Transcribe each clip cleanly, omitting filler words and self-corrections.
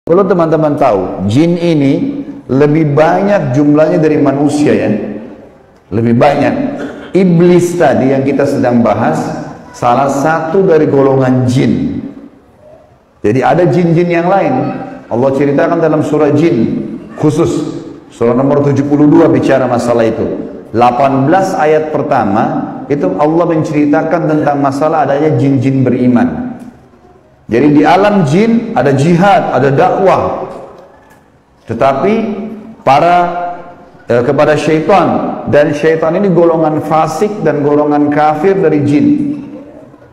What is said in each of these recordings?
Kalau teman-teman tahu, jin ini lebih banyak jumlahnya dari manusia ya. Lebih banyak. Iblis tadi yang kita sedang bahas, salah satu dari golongan jin. Jadi ada jin-jin yang lain. Allah ceritakan dalam surah jin, khusus surah nomor 72 bicara masalah itu. 18 ayat pertama, itu Allah menceritakan tentang masalah adanya jin-jin beriman. Jadi di alam jin ada jihad, ada dakwah. Tetapi kepada syaitan, dan syaitan ini golongan fasik dan golongan kafir dari jin.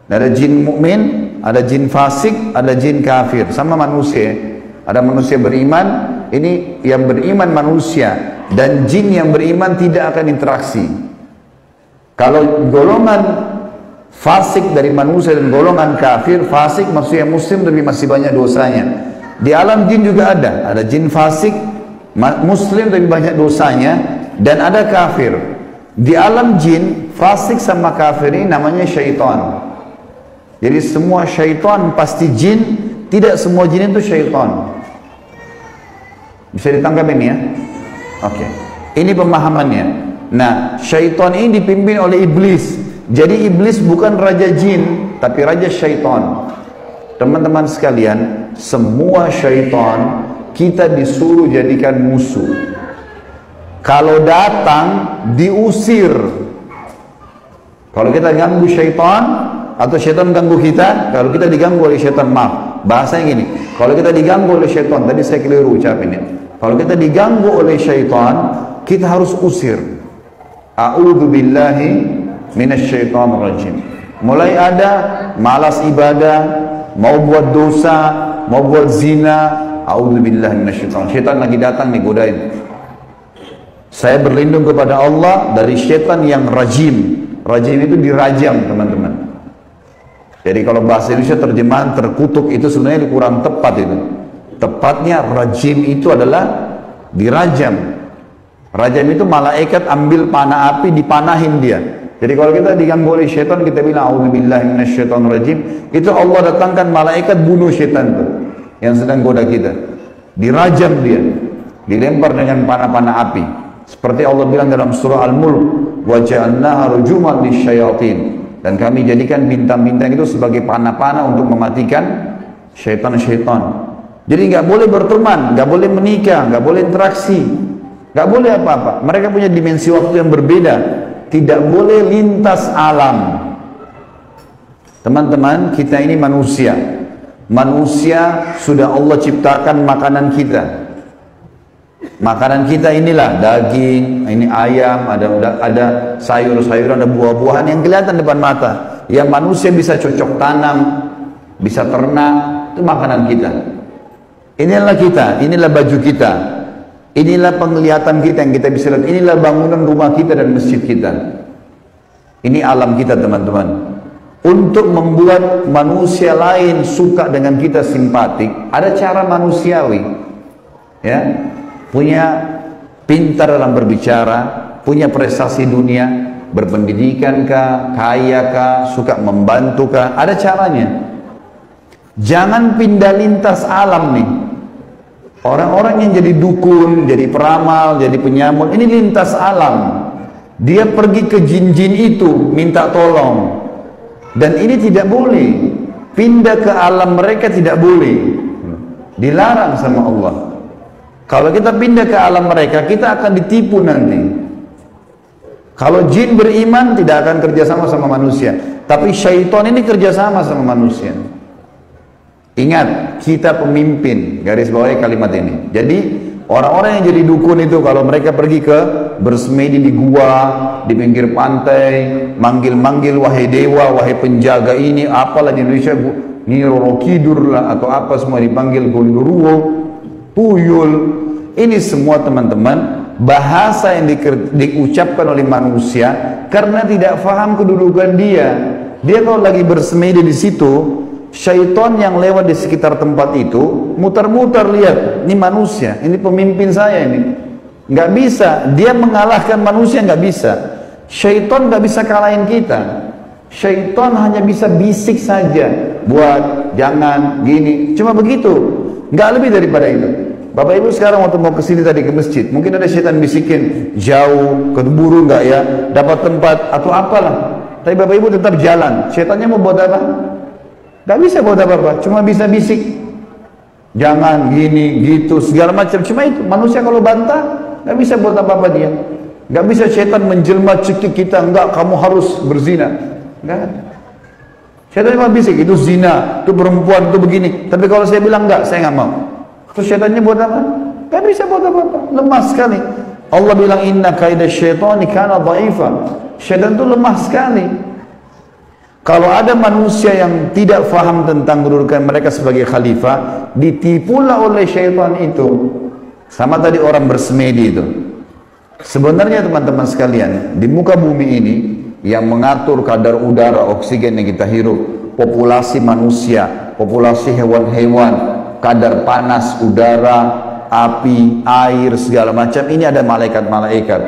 Ada jin mukmin, ada jin fasik, ada jin kafir, sama manusia. Ada manusia beriman, ini yang beriman manusia, dan jin yang beriman tidak akan interaksi. Kalau golongan fasik dari manusia dan golongan kafir, fasik maksudnya muslim tapi masih banyak dosanya. Di alam jin juga ada jin fasik, muslim tapi banyak dosanya, dan ada kafir. Di alam jin, fasik sama kafir ini namanya syaitan. Jadi semua syaitan pasti jin, tidak semua jin itu syaitan. Bisa ditangkap ini ya? Oke. Ini pemahamannya. Nah, syaitan ini dipimpin oleh iblis. Jadi iblis bukan raja jin, tapi raja syaitan. Teman-teman sekalian, semua syaitan kita disuruh jadikan musuh. Kalau datang, diusir. Kalau kita ganggu syaitan, atau syaitan ganggu kita, kalau kita diganggu oleh syaitan, maaf, bahasanya gini, kalau kita diganggu oleh syaitan, tadi saya keliru ucapinnya. Kalau kita diganggu oleh syaitan, kita harus usir. A'udzu billahi minasyaitonir rajim. Mulai ada malas ibadah, mau buat dosa, mau buat zina, a'udzubillahi minasyaitonir. Syaitan lagi datang nih godain. Saya berlindung kepada Allah dari syaitan yang rajim. Rajim itu dirajam, teman-teman. Jadi kalau bahasa Indonesia terjemahan terkutuk itu sebenarnya kurang tepat itu. Tepatnya rajim itu adalah dirajam. Rajam itu malaikat ambil panah api, dipanahin dia. Jadi kalau kita diganggu oleh syaitan, kita bilang a'udzubillahi minasyaitonir rajim, itu Allah datangkan malaikat bunuh syaitan itu yang sedang goda kita. Dirajam dia, dilempar dengan panah-panah api. Seperti Allah bilang dalam surah Al-Mulk, wa ja'alnaha rujuman lisyayatin, dan kami jadikan bintang-bintang itu sebagai panah-panah untuk mematikan syaitan-syaitan. Jadi nggak boleh berteman, nggak boleh menikah, nggak boleh interaksi, nggak boleh apa-apa. Mereka punya dimensi waktu yang berbeda. Tidak boleh lintas alam. Teman-teman, kita ini manusia. Manusia sudah Allah ciptakan makanan kita. Makanan kita inilah daging, ini ayam, ada sayur-sayuran, ada buah-buahan yang kelihatan depan mata. Yang manusia bisa cocok tanam, bisa ternak, itu makanan kita. Inilah kita, inilah baju kita. Inilah penglihatan kita yang kita bisa lihat. Inilah bangunan rumah kita dan masjid kita. Ini alam kita, teman-teman. Untuk membuat manusia lain suka dengan kita, simpatik, ada cara manusiawi. Ya, punya pintar dalam berbicara, punya prestasi dunia, berpendidikan kah, kaya kah, suka membantu kah, ada caranya. Jangan pindah lintas alam nih. Orang-orang yang jadi dukun, jadi peramal, jadi penyamun, ini lintas alam. Dia pergi ke jin-jin itu, minta tolong. Dan ini tidak boleh. Pindah ke alam mereka tidak boleh. Dilarang sama Allah. Kalau kita pindah ke alam mereka, kita akan ditipu nanti. Kalau jin beriman, tidak akan kerjasama sama manusia. Tapi syaitan ini kerjasama sama manusia. Ingat, kita pemimpin, garis bawahi kalimat ini. Jadi orang-orang yang jadi dukun itu, kalau mereka pergi ke bersemedi di gua, di pinggir pantai, manggil-manggil wahai dewa, wahai penjaga ini, apalah di Indonesia, Nyi Kidur lah, atau apa semua dipanggil, Gondoruo, tuyul. Ini semua, teman-teman, bahasa yang diucapkan oleh manusia karena tidak paham kedudukan dia. Dia kalau lagi bersemedi di situ, syaitan yang lewat di sekitar tempat itu muter-muter lihat, ini manusia, ini pemimpin saya ini. Nggak bisa, dia mengalahkan manusia, nggak bisa. Syaitan nggak bisa kalahin kita. Syaitan hanya bisa bisik saja, buat, jangan, gini, cuma begitu. nggak lebih daripada itu. Bapak Ibu sekarang waktu mau kesini tadi ke masjid, mungkin ada setan bisikin, jauh, keburu nggak ya, dapat tempat atau apalah. Tapi Bapak Ibu tetap jalan. Setannya mau buat apa? Nggak bisa buat apa-apa, cuma bisa bisik. Jangan gini, gitu, segala macam. Cuma itu, manusia kalau bantah, nggak bisa buat apa-apa dia. Nggak bisa setan menjelma cekik kita, enggak, kamu harus berzina. Enggak. Setan cuma bisik, itu zina, itu perempuan, itu begini. Tapi kalau saya bilang enggak, saya nggak mau. Terus setannya buat apa? Gak bisa buat apa-apa, lemah sekali. Allah bilang inna kaidah syaitani kana dha'ifa. Syaitan itu lemah sekali. Kalau ada manusia yang tidak faham tentang kedudukan mereka sebagai khalifah, ditipulah oleh syaitan itu. Sama tadi orang bersemedi itu. Sebenarnya teman-teman sekalian, di muka bumi ini yang mengatur kadar udara, oksigen yang kita hirup, populasi manusia, populasi hewan-hewan, kadar panas, udara, api, air, segala macam, ini ada malaikat-malaikat.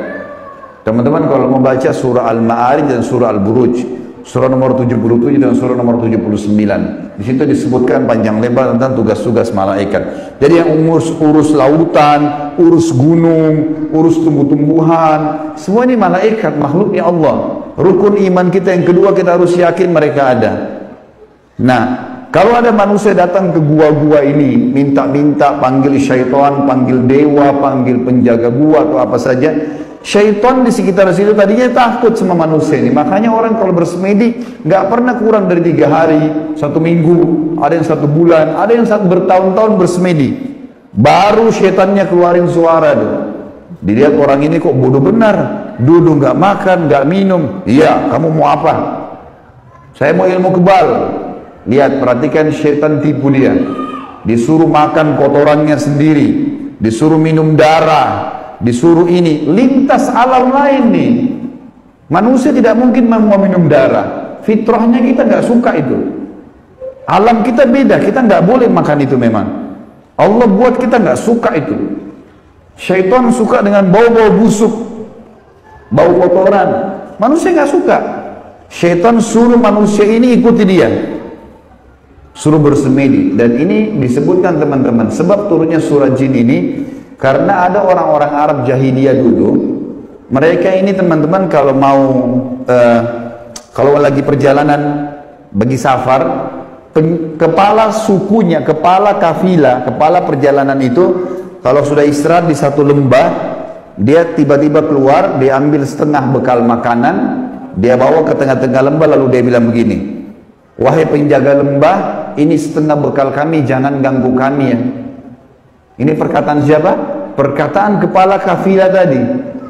Teman-teman kalau membaca surah Al-Ma'arij dan surah Al-Buruj, surah nomor 77 dan surah nomor 79, di situ disebutkan panjang lebar tentang tugas-tugas malaikat. Jadi yang urus lautan, urus gunung, urus tumbuh-tumbuhan, semua ini malaikat, makhluknya Allah. Rukun iman kita yang kedua, kita harus yakin mereka ada. Nah, kalau ada manusia datang ke gua-gua ini, minta-minta, panggil syaitan, panggil dewa, panggil penjaga gua atau apa saja, syaitan di sekitar situ tadinya takut sama manusia ini. Makanya orang kalau bersemedi nggak pernah kurang dari 3 hari, 1 minggu, ada yang 1 bulan, ada yang bertahun-tahun bersemedi. Baru syaitannya keluarin suara tuh. Dilihat orang ini kok bodoh benar, duduk nggak makan, nggak minum. Iya, kamu mau apa? Saya mau ilmu kebal. Lihat, perhatikan syaitan tipu dia. Disuruh makan kotorannya sendiri, disuruh minum darah, disuruh ini, lintas alam lain nih. Manusia tidak mungkin mau minum darah. Fitrahnya kita nggak suka itu. Alam kita beda, kita nggak boleh makan itu memang. Allah buat kita nggak suka itu. Syaitan suka dengan bau-bau busuk, bau kotoran. Manusia nggak suka. Syaitan suruh manusia ini ikuti dia, suruh bersemedi. Dan ini disebutkan teman-teman, sebab turunnya surah jin ini karena ada orang-orang Arab jahiliyah dulu. Mereka ini teman-teman kalau mau kalau lagi perjalanan bagi safar, kepala sukunya, kepala kafilah, kepala perjalanan itu kalau sudah istirahat di satu lembah, dia tiba-tiba keluar, dia ambil setengah bekal makanan, dia bawa ke tengah-tengah lembah, lalu dia bilang begini, wahai penjaga lembah, ini setengah bekal kami, jangan ganggu kami ya. Ini perkataan siapa? Perkataan kepala kafilah tadi.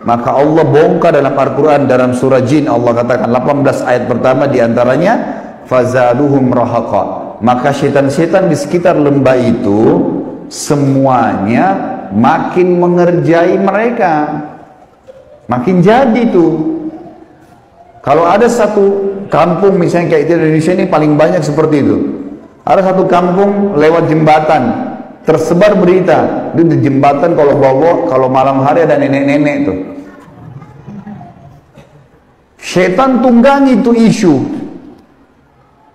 Maka Allah bongkar dalam Al-Quran, dalam surah jin, Allah katakan 18 ayat pertama diantaranya, fazaduhum rahaqa. Maka setan-setan di sekitar lembah itu semuanya makin mengerjai mereka, makin jadi tuh. Kalau ada satu kampung misalnya kayak di Indonesia ini paling banyak seperti itu. Ada satu kampung lewat jembatan, tersebar berita di jembatan kalau bawa, kalau malam hari ada nenek-nenek tuh. Setan tunggangi itu isu.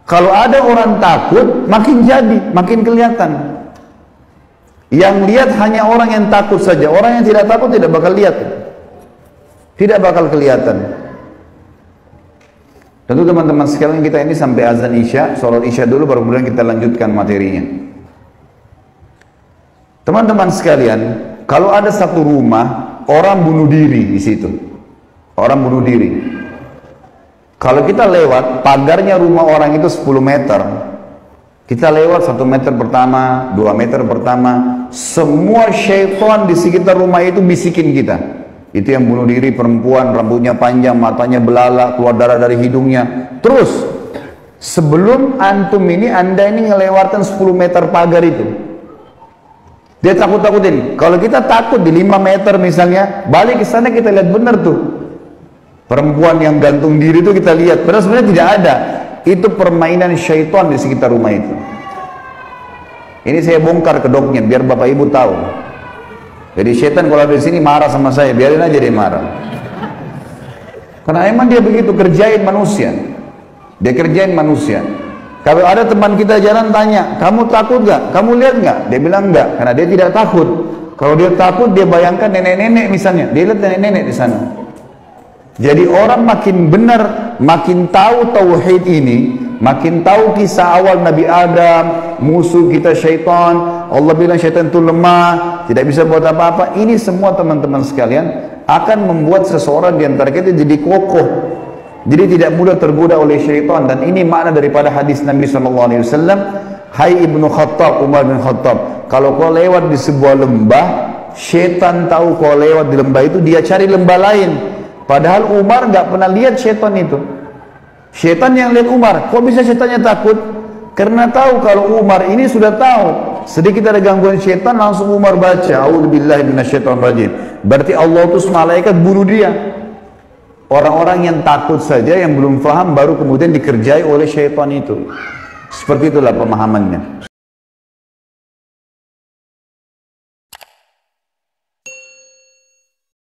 Kalau ada orang takut, makin jadi, makin kelihatan. Yang lihat hanya orang yang takut saja. Orang yang tidak takut tidak bakal lihat, tidak bakal kelihatan. Tentu teman-teman sekalian, kita ini sampai azan isya, sholat isya dulu baru kemudian kita lanjutkan materinya. Teman-teman sekalian, kalau ada satu rumah orang bunuh diri di situ, orang bunuh diri. Kalau kita lewat pagarnya rumah orang itu 10 meter, kita lewat 1 meter pertama, 2 meter pertama, semua syaitan di sekitar rumah itu bisikin kita. Itu yang bunuh diri perempuan, rambutnya panjang, matanya belalak, keluar darah dari hidungnya. Terus, sebelum antum ini, anda ini ngelewatan 10 meter pagar itu, dia takut-takutin. Kalau kita takut di 5 meter misalnya, balik ke sana kita lihat benar tuh. Perempuan yang gantung diri itu kita lihat, padahal sebenarnya tidak ada. Itu permainan syaitan di sekitar rumah itu. Ini saya bongkar kedoknya biar Bapak Ibu tahu. Jadi syaitan kalau ada di sini marah sama saya, biarin aja dia marah. Karena emang dia begitu kerjain manusia. Dia kerjain manusia. Kalau ada teman kita jalan tanya, kamu takut gak? Kamu lihat gak? Dia bilang enggak, karena dia tidak takut. Kalau dia takut, dia bayangkan nenek-nenek misalnya, dia lihat nenek-nenek di sana. Jadi orang makin benar, makin tahu tauhid ini, makin tahu kisah awal Nabi Adam, musuh kita syaitan, Allah bilang syaitan itu lemah, tidak bisa buat apa-apa. Ini semua teman-teman sekalian akan membuat seseorang di antara kita jadi kokoh. Jadi tidak mudah tergoda oleh syaitan. Dan ini makna daripada hadis Nabi SAW. Hai Ibnu Khattab, Umar bin Khattab, kalau kau lewat di sebuah lembah, syaitan tahu kau lewat di lembah itu, dia cari lembah lain. Padahal Umar nggak pernah lihat syaitan itu. Syaitan yang lihat Umar. Kok bisa syaitannya takut? Karena tahu kalau Umar ini sudah tahu sedikit ada gangguan syaitan, langsung Umar baca A'udzubillahi minasyaitonirrajim. Berarti Allah utus malaikat bunuh dia. Orang-orang yang takut saja, yang belum faham, baru kemudian dikerjai oleh syaitan itu. Seperti itulah pemahamannya.